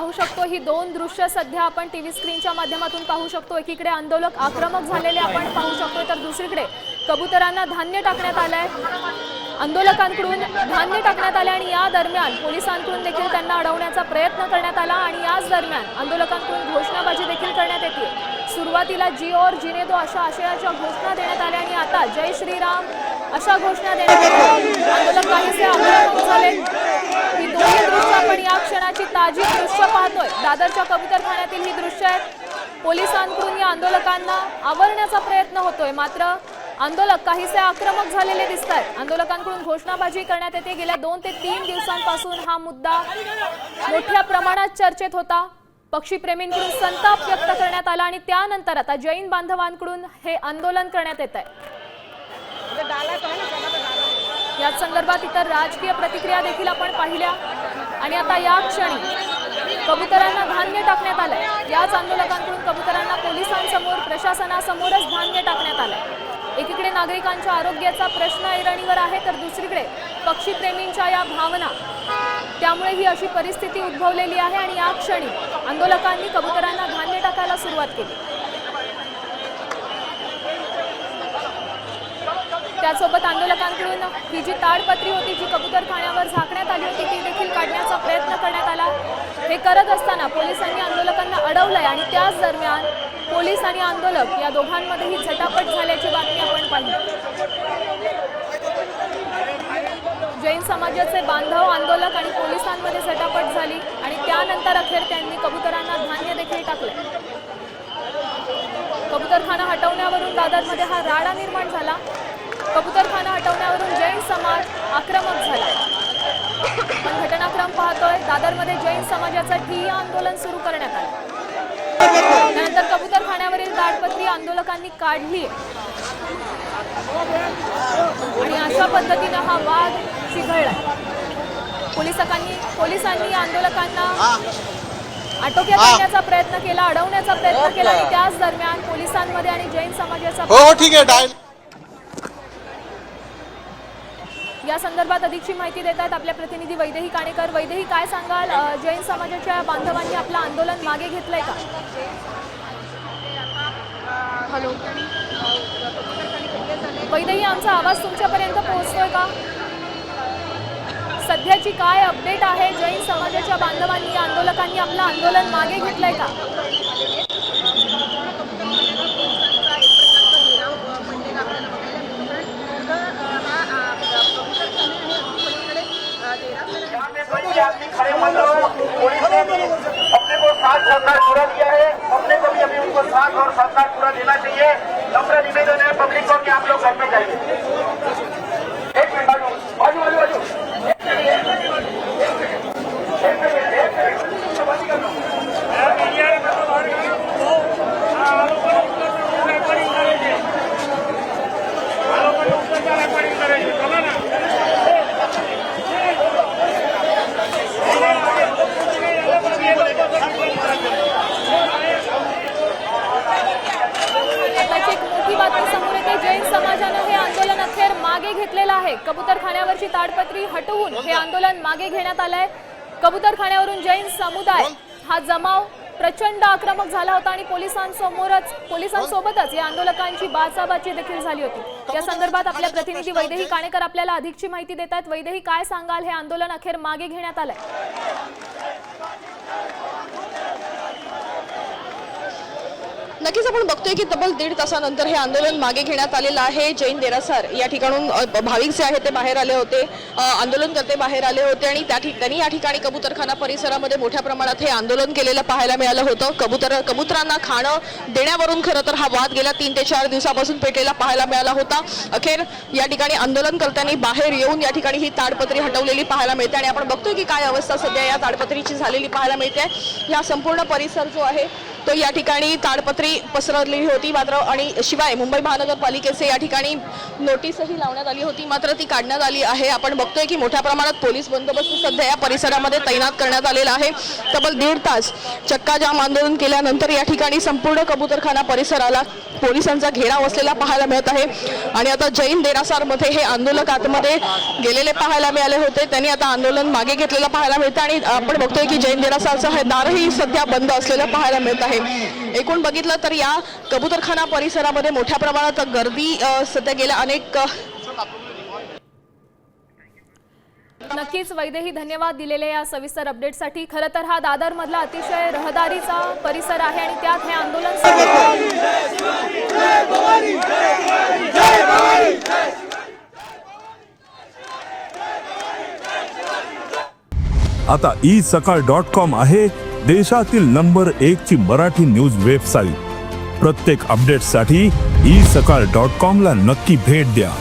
पाहू शकतो ही दोन दृश्य सध्या आपण टीव्ही स्क्रीनच्या माध्यमातून पाहू शकतो। एकीकडे आंदोलक आक्रमक झालेले आपण पाहू शकतो तर दुसरीकडे कबुतरांना धान्य टाकण्यात आलंय। आंदोलकांकडून धान्य टाकण्यात आले आणि या दरम्यान पोलिसांकडून देखील त्यांना अडवण्याचा प्रयत्न करण्यात आला आणि याच दरम्यान आंदोलकांकडून घोषणाबाजी देखील करण्यात येते। सुरुवातीला जी और जीने दो अशा आशयाच्या घोषणा देण्यात आल्या आणि आता जय श्रीराम अशा घोषणा देण्यात आल्या। आंदोलक काहीसे आक्रमक झाले। ही दोन्ही दृश्य आपण या क्षणाची ताजी दृश्य पाहतोय। दादरच्या कबूतरखान्यातील ही दृश्य आहेत। पोलिसांकडून या आंदोलकांना आवरण्याचा प्रयत्न होतोय मात्र आंदोलक काहीसे आक्रमक झालेले दिसतात। आंदोलकांकडून घोषणाबाजी करण्यात येते। गेल्या 2 ते 3 दिवसांपासून हा मुद्दा मोठ्या प्रमाणात चर्चेत होता। पक्षीप्रेमींकडून संताप व्यक्त करण्यात आला आणि त्यानंतर आता जैन बांधवांकडून हे आंदोलन करण्यात येत आहे। या संदर्भात इतर राजकीय प्रतिक्रिया देखील आपण पाहिल्या आणि आता या क्षणी कबुतरांना धान्य टाकण्यात आलंय। याच आंदोलकांकडून कबुतरांना पोलिसांसमोर प्रशासनासमोरच धान्य टाकण्यात आलंय। एकीकडे नागरिकांच्या आरोग्याचा प्रश्न ऐरणीवर आहे तर दुसरीकडे पक्षीप्रेमींच्या या भावना, त्यामुळे ही अशी परिस्थिती उद्भवलेली आहे आणि या क्षणी आंदोलकांनी कबुतरांना धान्य टाकायला सुरुवात केली। त्यासोबत आंदोलकांकडून ही जी ताडपत्री होती जी कबूतरखान्यावर झाकण्यात आली होती ती देखील काढण्याचा प्रयत्न करण्यात आला। हे करत असताना पोलिसांनी आंदोलकांना अडवलंय आणि त्याच दरम्यान पोलीस आणि आंदोलक या दोघांमध्येही झटापट झाल्याची बातमी आपण पाहिली। जैन समाजाचे बांधव आंदोलक आणि पोलिसांमध्ये झटापट झाली आणि त्यानंतर अखेर त्यांनी कबुतरांना धान्य देखील टाकले। कबूतरखाना हटवण्यावरून दादरमध्ये हा राडा निर्माण झाला। कबूतरखाना हटवण्यावरून जैन समाज आक्रमक झाला। पण घटनाक्रम पाहतोय दादरमध्ये जैन समाजाचं ठिय्या आंदोलन सुरू करण्यात आलं। त्यानंतर कबूतरखान्यावरील ताडपत्री आंदोलकांनी काढली आणि अशा पद्धतीने हा वाद चिघळला। पोलिसांनी आंदोलकांना आटोक्यात आणण्याचा प्रयत्न केला, अडवण्याचा प्रयत्न केला आणि त्याच दरम्यान पोलिसांमध्ये आणि जैन समाजाचा ठीक आहे या संदर्भात अधिकची माहिती देत आहेत आपल्या प्रतिनिधी वैदेही काणेकर। वैदेही, काय सांगाल, जैन समाजाच्या बांधवांनी आपलं आंदोलन मागे घेतलंय का? हॅलो वैदेही, आमचा आवाज तुमच्यापर्यंत पोहोचतोय का? सध्याची काय अपडेट आहे? जैन समाजाच्या बांधवांनी आंदोलकांनी आपलं आंदोलन मागे घेतलंय का? पुलिस ने भी अपने को साथ सहकार पूरा दिया है, अपने को भी अभी उनको साथ और सहकार पूरा देना चाहिए। नम्र निवेदन है पब्लिक को कि आप लोग घर में जाइए। एक मिनट बाजू बाजू बाजू जैन समाजानं हे आंदोलन अखेर मागे घेतलेलं आहे। कबूतरखान्यावरची ताडपत्री हटवून हे आंदोलन मागे घेण्यात आलंय। कबूतरखान्यावरून जैन समुदाय हा जमाव प्रचंड आक्रमक झाला होता आणि पोलिसांसोबतच या आंदोलकांची बाचाबाची देखील झाली होती। या संदर्भात आपल्या प्रतिनिधी वैदेही काणेकर आपल्याला अधिकची माहिती देत आहेत। वैदेही, काय सांगाल, हे आंदोलन अखेर मागे घेण्यात आलंय? नक्कीच आपण बघतोय की तब्बल 1.5 तासानंतर हे आंदोलन मागे घेण्यात आलेलं आहे। जैन देरासार या ठिकाणून भाविक जे आहेत ते बाहेर आले होते, आंदोलनकर्ते बाहेर आले होते आणि त्यांनी या ठिकाणी कबूतरखाना परिसरामध्ये मोठ्या प्रमाणात हे आंदोलन केलेलं पाहायला मिळालं होतं। कबूतरांना खाणं देण्यावरून खरं तर हा वाद गेल्या 3 ते 4 दिवसापासून पेटलेला पाहायला मिळाला होता। अखेर या ठिकाणी आंदोलनकर्त्यांनी बाहेर येऊन या ठिकाणी ही ताडपत्री हटवलेली पाहायला मिळते आणि आपण बघतोय की काय अवस्था सध्या या ताडपत्रीची झालेली पाहायला मिळते। या संपूर्ण परिसर जो आहे तो या ठिकाणी ताडपत्री पसरवली होती मात्र आणि शिवाय मुंबई महानगरपालिकेचे या ठिकाणी नोटीसही लावण्यात आली होती मात्र ती काढण्यात आली आहे। आपण बघतोय की मोठ्या प्रमाणात पोलीस बंदोबस्त सध्या या परिसरामध्ये तैनात करण्यात आलेला आहे। तब्बल 1.5 तास चक्काजाम आंदोलन केल्यानंतर या ठिकाणी संपूर्ण कबूतरखाना परिसराला पोलिसांचा घेराव असलेला पाहायला मिळत आहे आणि आता जैन देरासारमध्ये हे आंदोलक आतमध्ये गेलेले पाहायला मिळाले होते. त्यांनी आता आंदोलन मागे घेतलेलं पाहायला मिळतं आणि आपण बघतोय की जैन देरासारचं हे दारही सध्या बंद असलेलं पाहायला मिळत आहे. एकूण बघितलं तर या कबूतरखाना परिसरामध्ये मोठ्या प्रमाणात गर्दी सध्या गेल्या अनेक नक्कीच वैदेही, धन्यवाद दिलेले या सविस्तर अपडेटसाठी. खरं तर हा दादर मधला अतिशय रहदारीचा परिसर आहे आणि त्यात हे आंदोलन सुरू आहे. आता isakal.com आहे देशातील नंबर 1 ची मराठी न्यूज वेबसाईट. प्रत्येक अपडेटसाठी isakal.com ला नक्की भेट द्या.